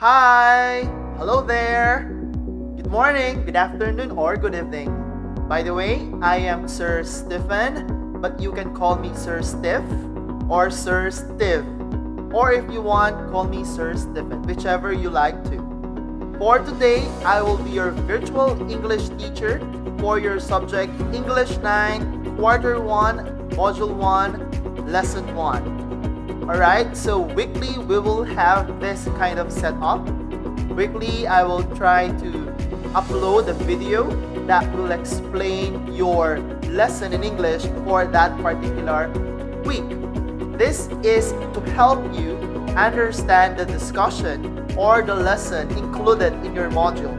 Hi! Hello there! Good morning, good afternoon, or good evening. By the way, I am Sir Stephen, but you can call me Sir Stiff or Sir Steve. Or if you want, call me Sir Stephen, whichever you like to. For today, I will be your virtual English teacher for your subject English 9, Quarter 1, Module 1, Lesson 1. Alright, so weekly we will have this kind of setup. Weekly, I will try to upload a video that will explain your lesson in English for that particular week. This is to help you understand the discussion or the lesson included in your module.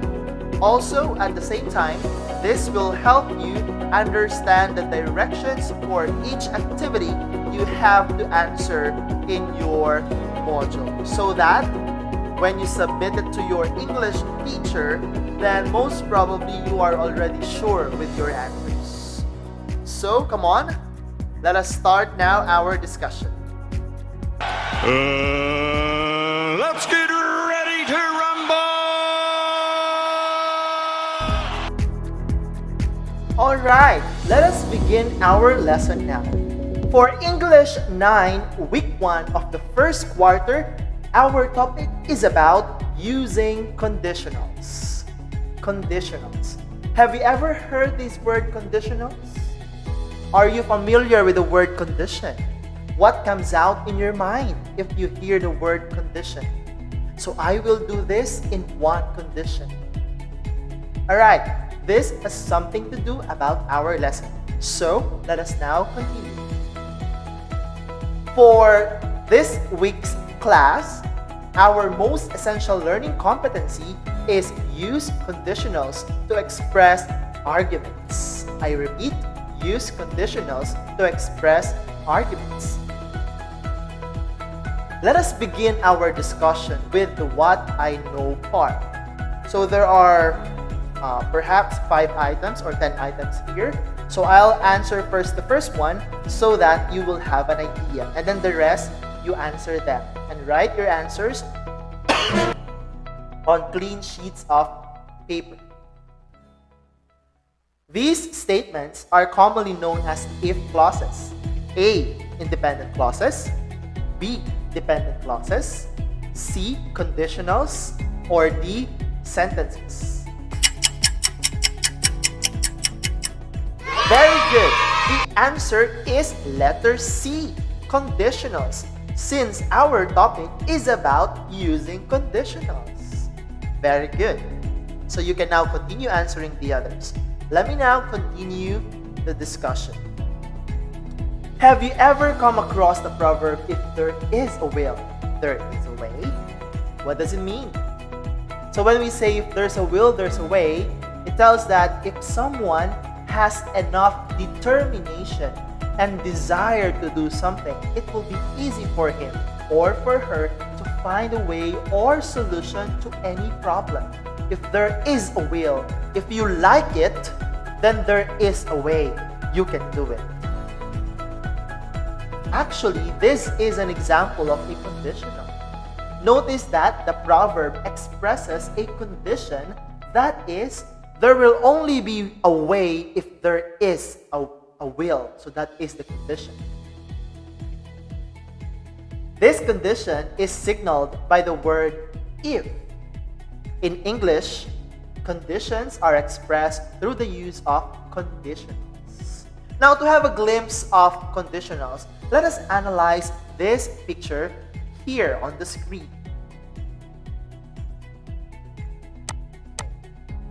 Also, at the same time, this will help you understand the directions for each activity you have to answer in your module, so that when you submit it to your English teacher, then most probably you are already sure with your answers. So come on, let us start now our discussion. Let's get ready to rumble! Alright, let us begin our lesson now. For English 9, Week 1 of the first quarter, our topic is about using conditionals. Conditionals. Have you ever heard this word conditionals? Are you familiar with the word condition? What comes out in your mind if you hear the word condition? So I will do this in one condition. Alright, this has something to do about our lesson. So let us now continue. For this week's class, our most essential learning competency is use conditionals to express arguments. I repeat, use conditionals to express arguments. Let us begin our discussion with the what I know part. So there are perhaps 5 items or 10 items here. So I'll answer first the first one so that you will have an idea. And then the rest, you answer them. And write your answers on clean sheets of paper. These statements are commonly known as if clauses. A. Independent clauses. B. Dependent clauses. C. Conditionals. Or D. Sentences. Very good. The answer is letter C, conditionals, since our topic is about using conditionals. Very good. So you can now continue answering the others. Let me now continue the discussion. Have you ever come across the proverb, if there is a will, there is a way? What does it mean? So when we say if there's a will, there's a way, it tells that if someone has enough determination and desire to do something, it will be easy for him or for her to find a way or solution to any problem. If there is a will, if you like it, then there is a way. You can do it. Actually, this is an example of a conditional. Notice that the proverb expresses a condition, that is, there will only be a way if there is a will. So that is the condition. This condition is signaled by the word if. In English, conditions are expressed through the use of conditionals. Now, to have a glimpse of conditionals, let us analyze this picture here on the screen.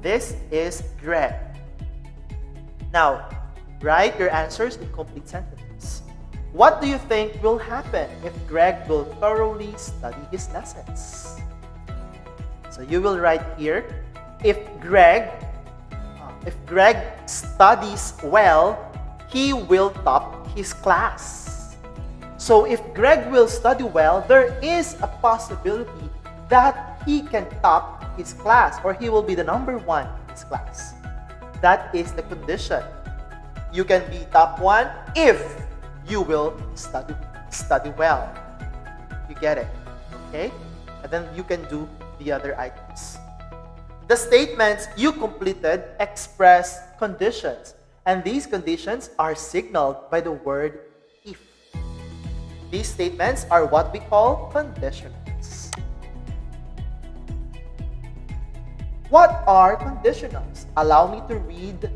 This is Greg. Now, write your answers in complete sentences. What do you think will happen if Greg will thoroughly study his lessons? So you will write here, if Greg studies well, he will top his class. So if Greg will study well, there is a possibility that he can top his class, or he will be the number 1 in his class. That is the condition. You can be top 1 if you will study well. You get it? Okay? And then you can do the other items. The statements you completed express conditions, and these conditions are signaled by the word if. These statements are what we call conditionals. What are conditionals? Allow me to read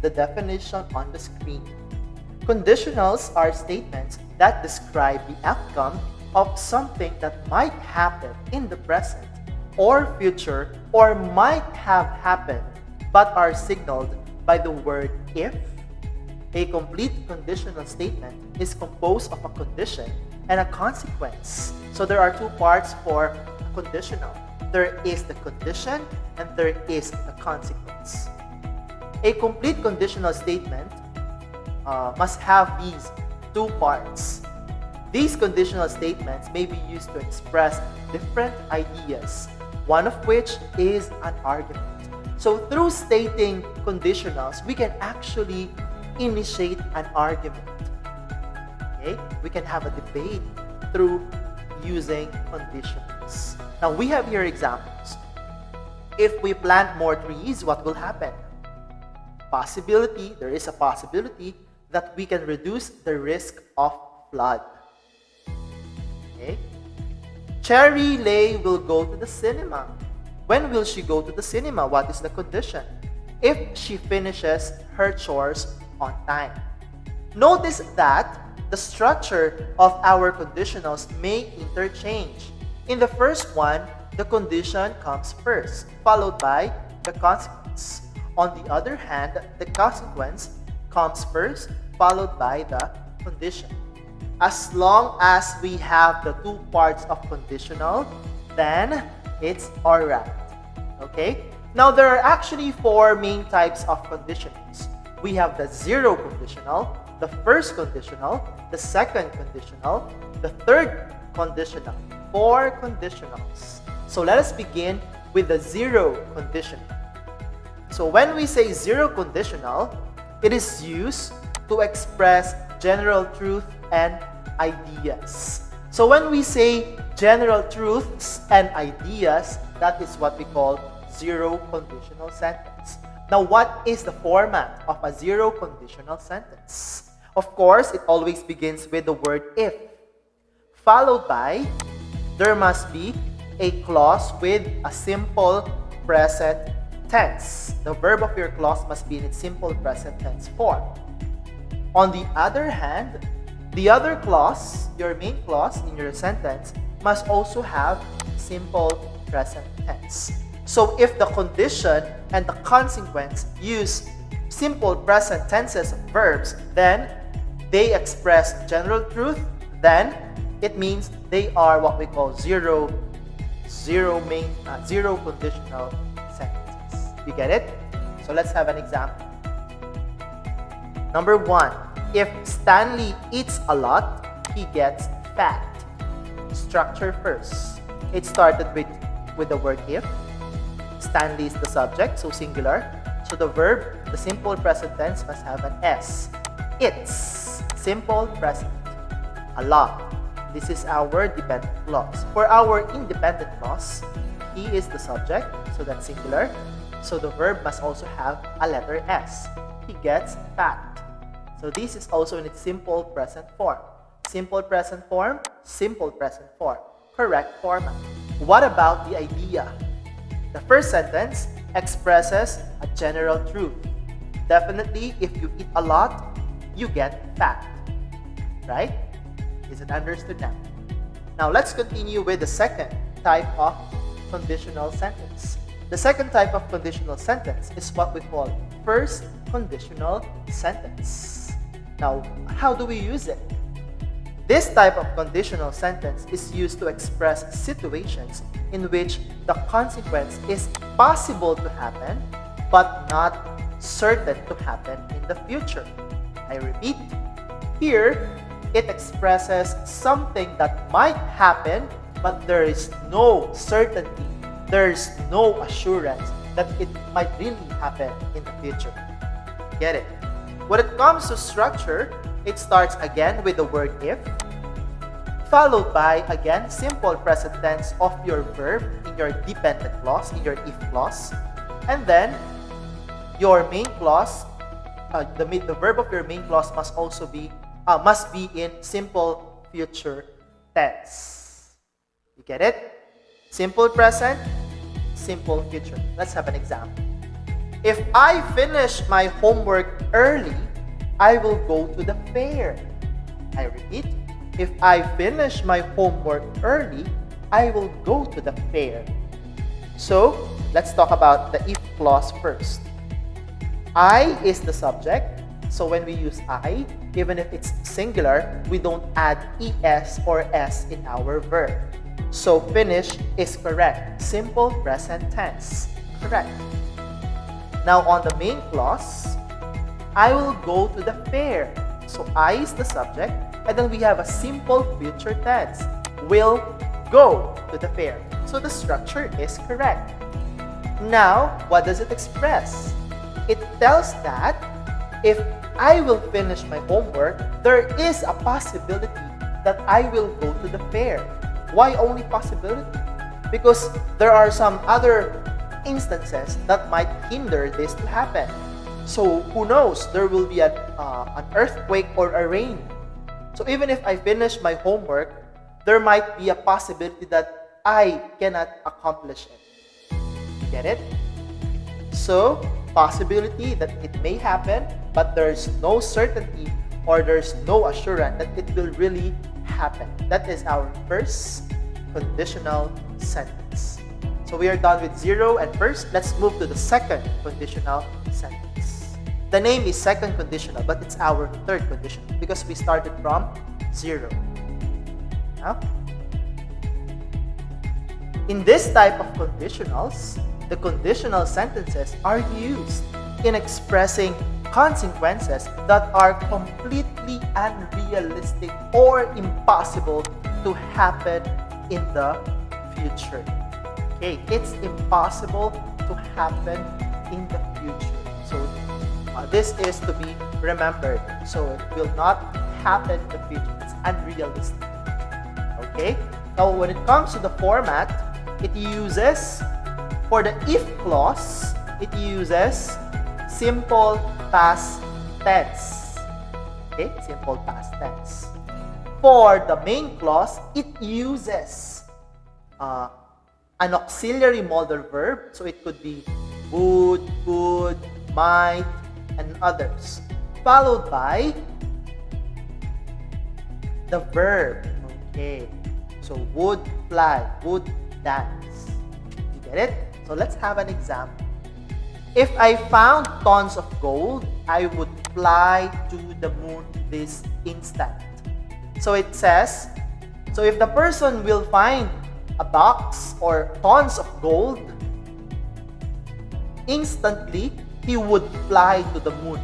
the definition on the screen. Conditionals are statements that describe the outcome of something that might happen in the present or future or might have happened but are signaled by the word if. A complete conditional statement is composed of a condition and a consequence. So there are two parts for a conditional. There is the condition and there is the consequence. A complete conditional statement must have these two parts. These conditional statements may be used to express different ideas, one of which is an argument. So through stating conditionals, we can actually initiate an argument. Okay? We can have a debate through using conditionals. Now we have here examples. If we plant more trees, what will happen? There is a possibility that we can reduce the risk of flood. Okay? Cherry Lay will go to the cinema. When will she go to the cinema? What is the condition? If she finishes her chores on time. Notice that the structure of our conditionals may interchange. In the first one, the condition comes first, followed by the consequence. On the other hand, the consequence comes first, followed by the condition. As long as we have the two parts of conditional, then it's alright. Okay? Now, there are actually four main types of conditionals. We have the zero conditional, the first conditional, the second conditional, the third conditional. Four conditionals. So let us begin with the zero conditional. So when we say zero conditional, it is used to express general truth and ideas. So when we say general truths and ideas, that is what we call zero conditional sentence. Now, what is the format of a zero conditional sentence? Of course, it always begins with the word if, followed by there must be a clause with a simple present tense. The verb of your clause must be in its simple present tense form. On the other hand, the other clause, your main clause in your sentence, must also have simple present tense. So if the condition and the consequence use simple present tenses of verbs, then they express general truth, then it means they are what we call zero conditional sentences. You get it? So let's have an example. Number one, if Stanley eats a lot, he gets fat. Structure first. It started with the word if. Stanley is the subject, so singular. So the verb, the simple present tense, must have an S. It's simple present. A lot. This is our dependent clause. For our independent clause, he is the subject, so that's singular. So the verb must also have a letter S. He gets fat. So this is also in its simple present form. Simple present form, simple present form. Correct format. What about the idea? The first sentence expresses a general truth. Definitely, if you eat a lot, you get fat. Right? Is it understood now? Now, let's continue with the second type of conditional sentence. The second type of conditional sentence is what we call first conditional sentence. Now, how do we use it? This type of conditional sentence is used to express situations in which the consequence is possible to happen but not certain to happen in the future. I repeat, here it expresses something that might happen but there is no certainty, there is no assurance that it might really happen in the future. Get it? When it comes to structure, it starts again with the word if, followed by, again, simple present tense of your verb in your dependent clause, in your if clause, and then your main clause, the verb of your main clause must be in simple future tense. You get it? Simple present, simple future. Let's have an example. If I finish my homework early, I will go to the fair. I repeat, if I finish my homework early, I will go to the fair. So, let's talk about the if clause first. I is the subject, so when we use I, even if it's singular, we don't add es or s in our verb. So, finish is correct. Simple present tense. Correct. Now, on the main clause, I will go to the fair. So, I is the subject, and then we have a simple future tense. Will go to the fair. So, the structure is correct. Now, what does it express? It tells that if I will finish my homework, there is a possibility that I will go to the fair. Why only possibility? Because there are some other instances that might hinder this to happen. So who knows, there will be an earthquake or a rain. So even if I finish my homework, there might be a possibility that I cannot accomplish it. Get it? So, possibility that it may happen, but there's no certainty or there's no assurance that it will really happen. That is our first conditional sentence. So we are done with 0 and first. Let's move to the second conditional sentence. The name is second conditional, but it's our third conditional because we started from 0. Now, in this type of conditionals, the conditional sentences are used in expressing consequences that are completely unrealistic or impossible to happen in the future. Okay, it's impossible to happen in the future. So this is to be remembered. So it will not happen in the future. It's unrealistic. Okay? Now when it comes to the format, it uses, for the if clause, it uses simple past tense. Okay? Simple past tense. For the main clause, it uses an auxiliary modal verb. So it could be would, could, might, and others. Followed by the verb. Okay. So would fly, would dance. You get it? So let's have an example. If I found tons of gold, I would fly to the moon this instant. So it says, so if the person will find a box or tons of gold, instantly he would fly to the moon.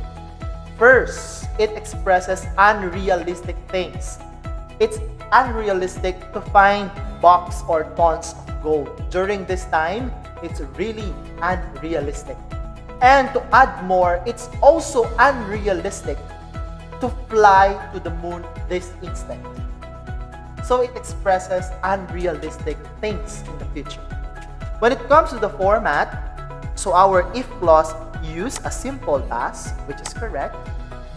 First, it expresses unrealistic things. It's unrealistic to find box or tons of gold. During this time, it's really unrealistic. And to add more, it's also unrealistic to fly to the moon this instant. So it expresses unrealistic things in the future. When it comes to the format, so our if clause use a simple past, which is correct,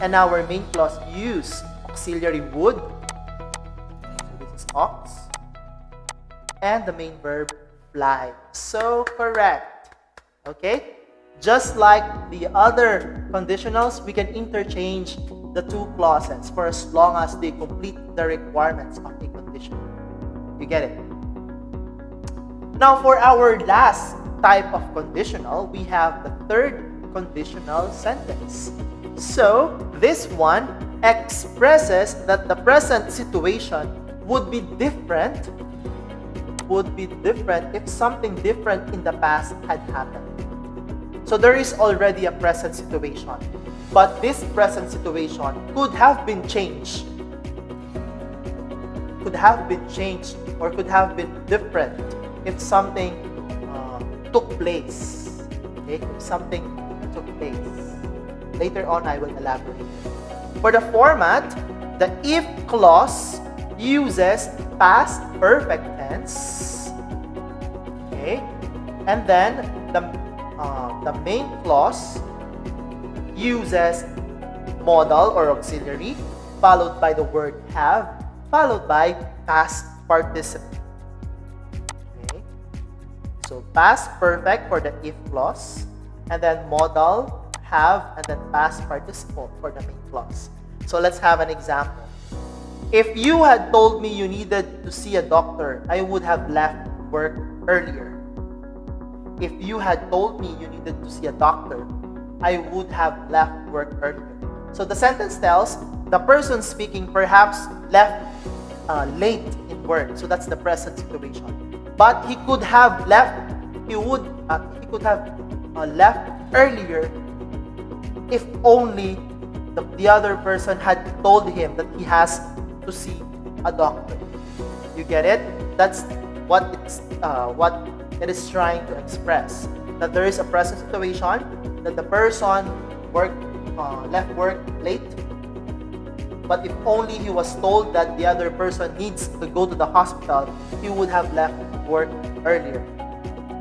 and our main clause use auxiliary would. So this is ox, and the main verb fly. So correct. Okay? Just like the other conditionals, we can interchange the two clauses for as long as they complete the requirements of a condition. You get it? Now, for our last type of conditional, we have the third conditional sentence. So, this one expresses that the present situation would be different if something different in the past had happened. So there is already a present situation, but this present situation could have been changed. Or could have been different if something took place. Okay? If something took place. Later on, I will elaborate. For the format, the if clause uses past perfect tense. Okay, and then the main clause uses modal or auxiliary, followed by the word have, followed by past participle. Okay, so past perfect for the if clause, and then modal, have, and then past participle for the main clause. So let's have an example. If you had told me you needed to see a doctor, I would have left work earlier. If you had told me you needed to see a doctor, I would have left work earlier. So the sentence tells the person speaking perhaps left late in work. So that's the present situation. But he could have left. He could have left earlier if only the other person had told him that he has to see a doctor. You get it? That's what it is trying to express. That there is a present situation, that the person left work late, but if only he was told that the other person needs to go to the hospital, he would have left work earlier.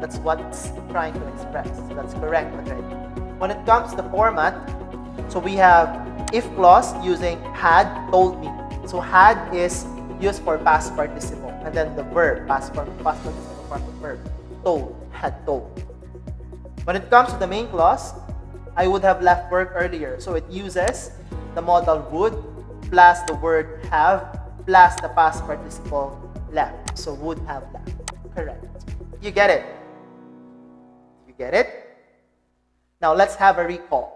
That's what it's trying to express. That's correct, okay? When it comes to format, so we have if clause using had, told me. So had is used for past participle, and then the verb, past participle form of verb, told, had told. When it comes to the main clause, I would have left work earlier. So it uses the modal would plus the word have plus the past participle left. So would have left. Correct. You get it? You get it? Now let's have a recall.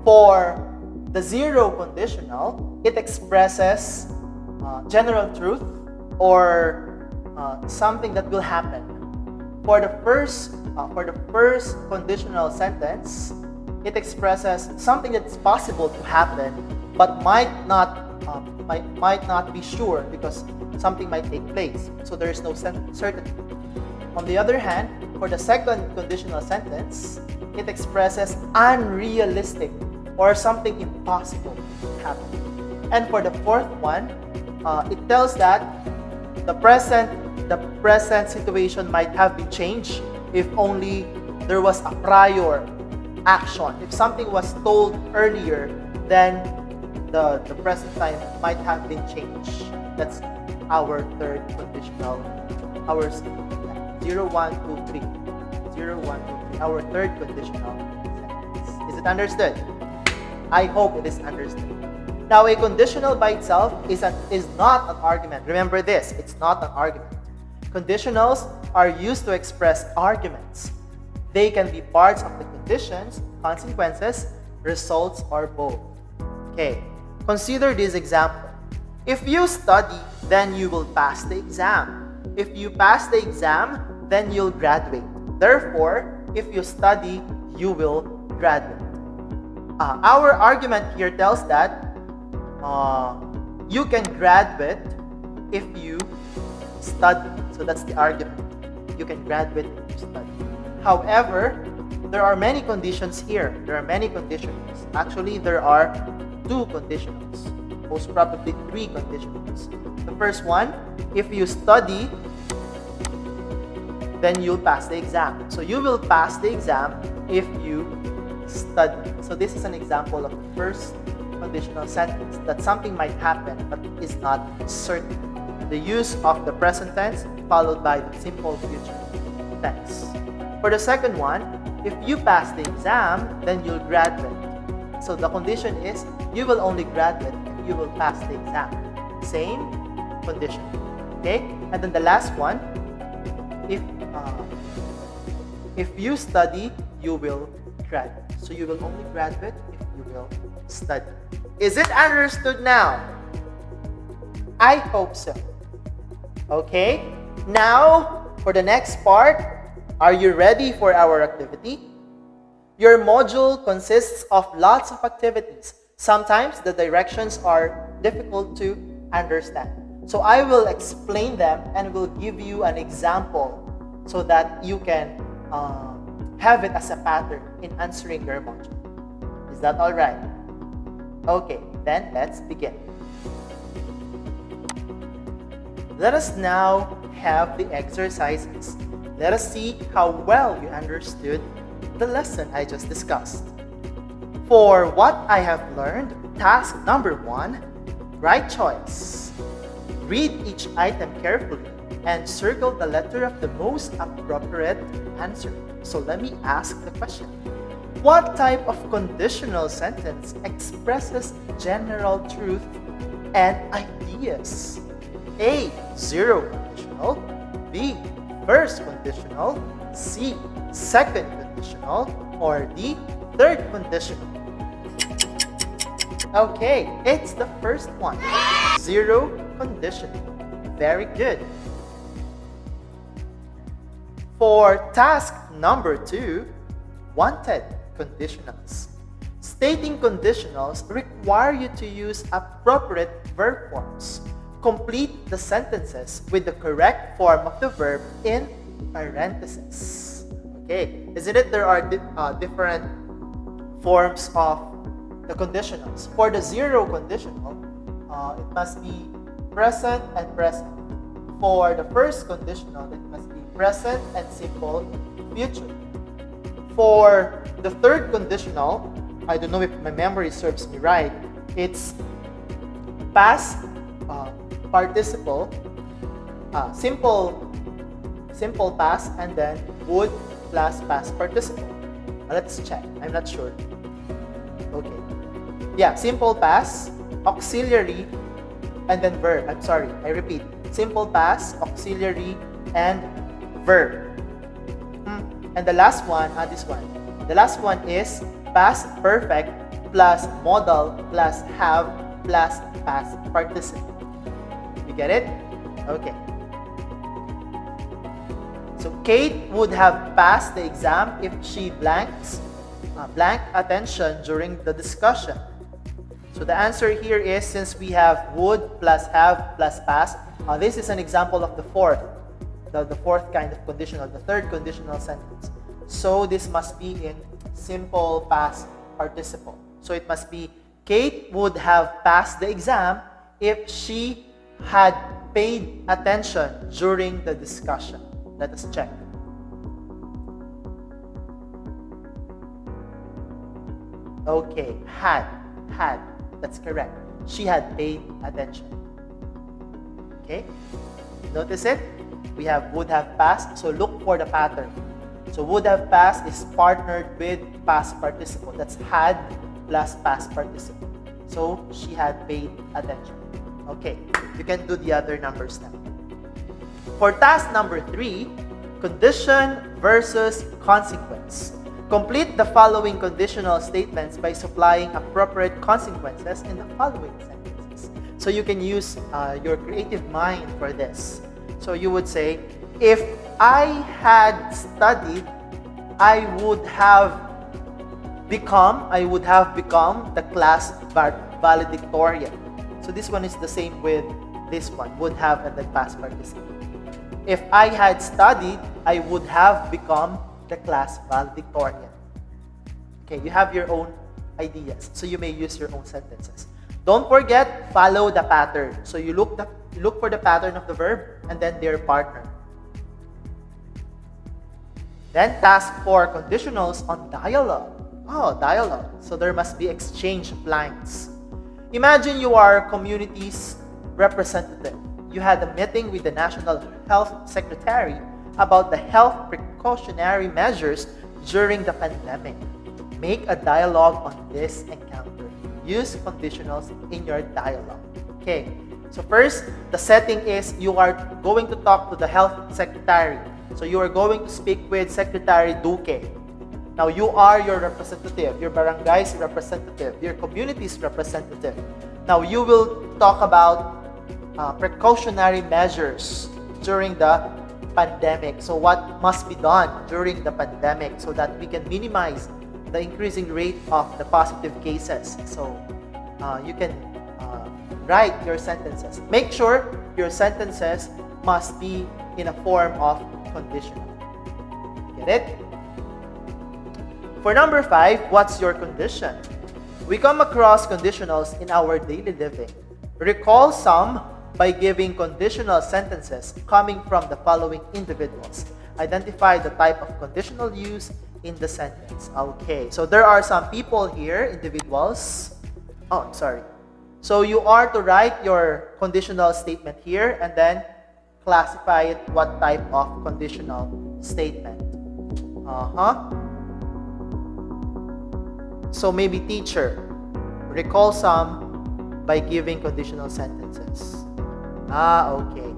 For the zero conditional, it expresses general truth or something that will happen. For the first conditional sentence, it expresses something that's possible to happen, but might not be sure because something might take place. So there is no certainty. On the other hand, for the second conditional sentence, it expresses unrealistic or something impossible to happen. And for the fourth one, it tells that the present situation might have been changed if only there was a prior action. If something was told earlier, then the present time might have been changed. That's our third conditional. Our 0, 1, 2, 3. 0, 1, 2, 3. Our third conditional sentence. Is it understood? I hope it is understood. Now, a conditional by itself is not an argument. Remember this, it's not an argument. Conditionals are used to express arguments. They can be parts of the conditions, consequences, results, or both. Okay, consider this example. If you study, then you will pass the exam. If you pass the exam, then you'll graduate. Therefore, if you study, you will graduate. Our argument here tells that you can graduate if you study. So that's the argument. You can graduate if you study. However, there are many conditions here. There are many conditionals. Actually, there are 2 conditionals. Most probably 3 conditionals. The first one, if you study, then you'll pass the exam. So you will pass the exam if you study. So this is an example of the first conditional sentence, that something might happen but is not certain. The use of the present tense followed by the simple future tense. For the second one, if you pass the exam, then you'll graduate. So the condition is you will only graduate if you will pass the exam. Same condition. Okay? And then the last one, if you study, you will graduate. So you will only graduate if you will study. Is it understood now? I hope so. Okay? Now, for the next part, are you ready for our activity? Your module consists of lots of activities. Sometimes the directions are difficult to understand. So I will explain them and will give you an example so that you can have it as a pattern in answering your module. Is that all right? Okay, then let's begin. Let us now have the exercises. Let us see how well you understood the lesson I just discussed. For what I have learned, task number 1, right choice. Read each item carefully and circle the letter of the most appropriate answer. So let me ask the question. What type of conditional sentence expresses general truth and ideas? A. Zero conditional. B. First conditional. C. Second conditional. Or D. Third conditional. Okay, it's the first one. Zero conditional. Very good. For task number 2, wanted conditionals. Stating conditionals require you to use appropriate verb forms. Complete the sentences with the correct form of the verb in parentheses. Okay, isn't it there are different forms of the conditionals? For the zero conditional, it must be present and present. For the first conditional, it must be present and simple future. For the third conditional, I don't know if my memory serves me right, it's past participle, simple past, and then would plus past participle. Let's check. I'm not sure. Okay. Yeah, simple past, auxiliary, and then verb. I'm sorry, I repeat. Simple past, auxiliary, and verb. And the last one, this one. The last one is past perfect plus modal plus have plus past participle. You get it? Okay. So Kate would have passed the exam if she blank attention during the discussion. So the answer here is, since we have would plus have plus pass, this is an example of the fourth kind of conditional, the third conditional sentence. So this must be in simple past participle. So it must be Kate would have passed the exam if she had paid attention during the discussion. Let us check. Okay, had. That's correct. She had paid attention. Okay? Notice it? We have would have passed, so look for the pattern. So would have passed is partnered with past participle. That's had plus past participle. So she had paid attention. Okay, you can do the other numbers now. For task number 3, condition versus consequence. Complete the following conditional statements by supplying appropriate consequences in the following sentences. So you can use your creative mind for this. So you would say, if I had studied, I would have become the class valedictorian. So this one is the same with this one, would have and then past participle. If I had studied, I would have become the class valedictorian. Okay, you have your own ideas, so you may use your own sentences. Don't forget, follow the pattern. So you look for the pattern of the verb and then their partner. Then task 4, conditionals on dialogue. Oh, dialogue. So there must be exchange of lines. Imagine you are a community's representative. You had a meeting with the National Health Secretary about the health precautionary measures during the pandemic. Make a dialogue on this encounter. Use conditionals in your dialogue. Okay, so first, the setting is you are going to talk to the health secretary. So you are going to speak with Secretary Duque. Now you are your representative, your barangay's representative, your community's representative. Now you will talk about precautionary measures during the pandemic. So what must be done during the pandemic so that we can minimize the increasing rate of the positive cases. So you can write your sentences. Make sure your sentences must be in a form of conditional. Get it? For number 5, what's your condition? We come across conditionals in our daily living. Recall some by giving conditional sentences coming from the following individuals. Identify the type of conditional used in the sentence. Okay, so there are some people here, individuals. Oh, sorry. So you are to write your conditional statement here and then classify it what type of conditional statement. So maybe teacher, recall some by giving conditional sentences. Okay.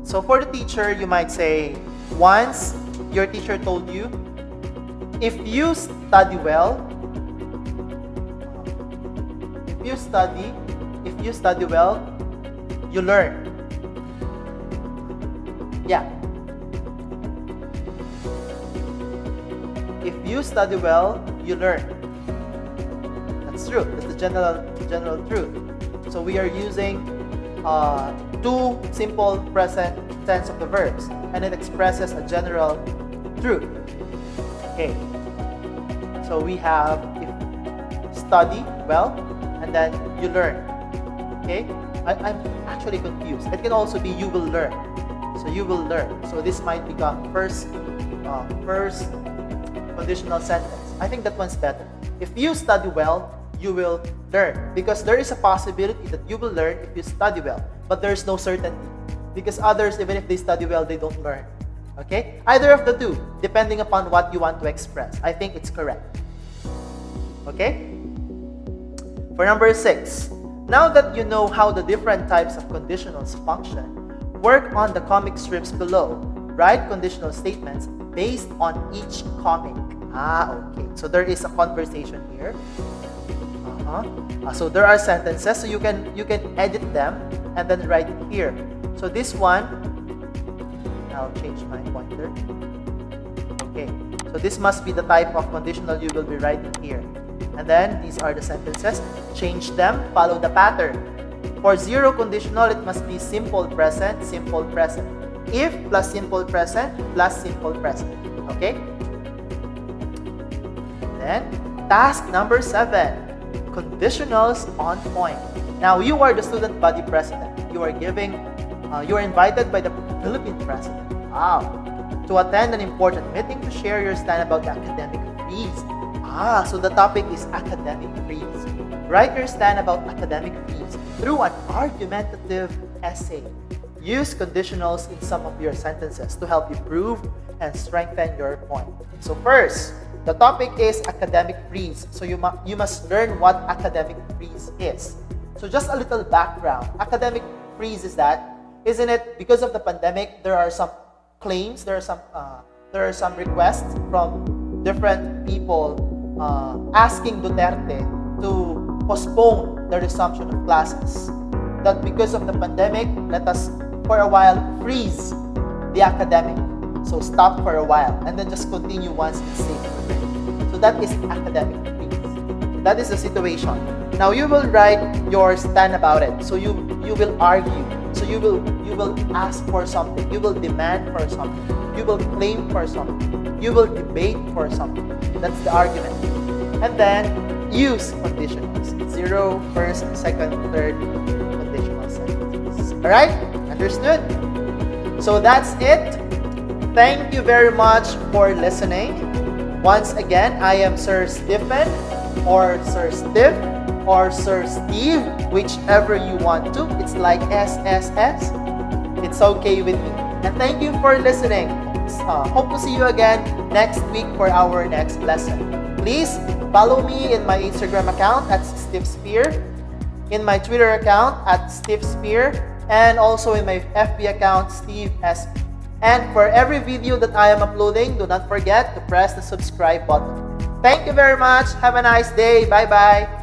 So for the teacher, you might say, once your teacher told you, if you study well, if you study well, you learn. Yeah. If you study well, you learn. That's true. That's the general truth. So we are using two simple present tense of the verbs, and it expresses a general truth. Okay. So we have if study well, and then you learn. Okay. I'm actually confused. It can also be you will learn. So you will learn. So this might become first conditional sentence. I think that one's better. If you study well, you will learn. Because there is a possibility that you will learn if you study well. But there is no certainty. Because others, even if they study well, they don't learn. Okay? Either of the two, depending upon what you want to express. I think it's correct. Okay? For number 6, now that you know how the different types of conditionals function, work on the comic strips below. Write conditional statements based on each comic. Okay. So there is a conversation here. So there are sentences, so you can edit them and then write it here. So this one, I'll change my pointer. Okay. So this must be the type of conditional you will be writing here. And then these are the sentences. Change them, follow the pattern. For zero conditional, it must be simple present, simple present. If plus simple present plus simple present. Okay? Then, task number 7. Conditionals on point. Now, you are the student body president. You are invited by the Philippine president. Wow. To attend an important meeting to share your stand about the academic freeze. So the topic is academic freeze. Write your stand about academic freeze through an argumentative essay. Use conditionals in some of your sentences to help you prove and strengthen your point. So first, the topic is academic freeze. So you must learn what academic freeze is. So just a little background. Academic freeze is that, isn't it, because of the pandemic, there are some claims, there are some requests from different people asking Duterte to postpone the resumption of classes. That because of the pandemic, let us for a while freeze the academic. So stop for a while and then just continue once it's safe. So that is academic freeze. So that is the situation. Now you will write your stand about it. So you will argue. So you will ask for something. You will demand for something. You will claim for something. You will debate for something. That's the argument. And then use conditionals. 0, first, second, third conditional sentences. Alright? Understood? So that's it. Thank you very much for listening. Once again, I am Sir Stephen or Sir Steve or Sir Steve, whichever you want to. It's like SSS. It's okay with me. And thank you for listening. Hope to see you again next week for our next lesson. Please follow me in my Instagram account at Steve Spear, in my Twitter account at Steve Spear, and also in my FB account, Steve SP. And for every video that I am uploading, do not forget to press the subscribe button. Thank you very much. Have a nice day. Bye-bye.